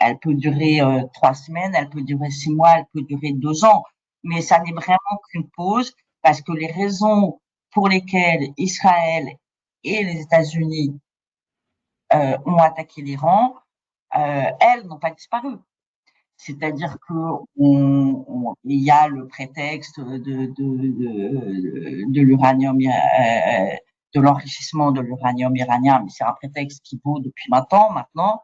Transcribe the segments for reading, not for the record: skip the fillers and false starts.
elle peut durer 3 semaines, elle peut durer 6 mois, elle peut durer 2 ans, mais ça n'est vraiment qu'une pause parce que les raisons pour lesquelles Israël et les États-Unis ont attaqué l'Iran, elles n'ont pas disparu. C'est-à-dire que il y a le prétexte de l'uranium, de l'enrichissement de l'uranium iranien, mais c'est un prétexte qui vaut depuis 20 ans maintenant.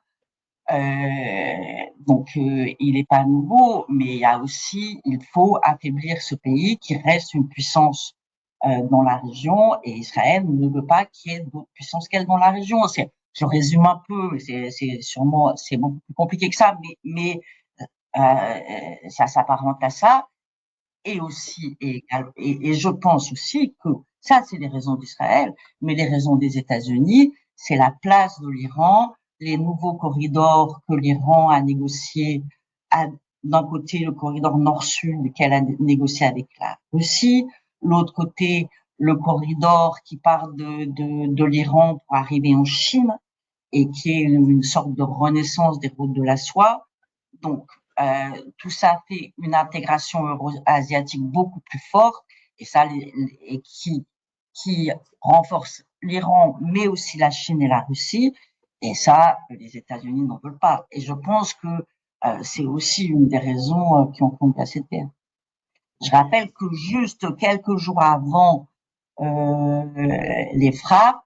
Donc, il n'est pas nouveau, mais il y a aussi, il faut affaiblir ce pays qui reste une puissance dans la région, et Israël ne veut pas qu'il y ait d'autres puissances qu'elle dans la région. Je résume un peu, mais c'est sûrement, c'est beaucoup plus compliqué que ça, mais ça s'apparente à ça. Et aussi, et je pense aussi que ça, c'est les raisons d'Israël, mais les raisons des États-Unis, c'est la place de l'Iran, les nouveaux corridors que l'Iran a négociés, d'un côté le corridor nord-sud qu'elle a négocié avec la Russie, l'autre côté le corridor qui part de l'Iran pour arriver en Chine et qui est une sorte de renaissance des routes de la soie. Donc, tout ça fait une intégration euro-asiatique beaucoup plus forte et ça, et qui renforce l'Iran, mais aussi la Chine et la Russie. Et ça, les États-Unis n'en veulent pas. Et je pense que c'est aussi une des raisons qui ont fondé cette guerre. Je rappelle que juste quelques jours avant les frappes,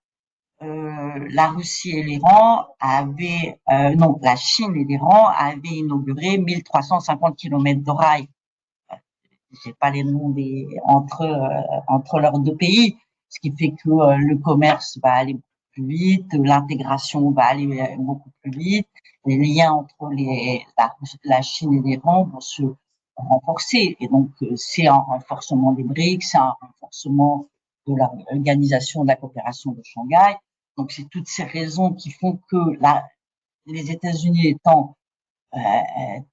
la Russie et l'Iran avaient, non, la Chine et l'Iran avaient inauguré 1350 kilomètres de rails. J'ai pas les noms entre leurs deux pays, ce qui fait que le commerce va aller beaucoup plus vite, l'intégration va aller beaucoup plus vite, les liens entre la Chine et l'Iran vont se renforcer. Et donc, c'est un renforcement des BRICS, c'est un renforcement de l'organisation de la coopération de Shanghai. Donc, c'est toutes ces raisons qui font que les États-Unis étant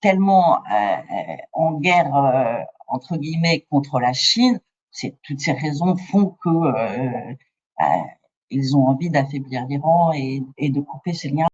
tellement en guerre entre guillemets contre la Chine, c'est toutes ces raisons font que ils ont envie d'affaiblir l'Iran et de couper ses liens.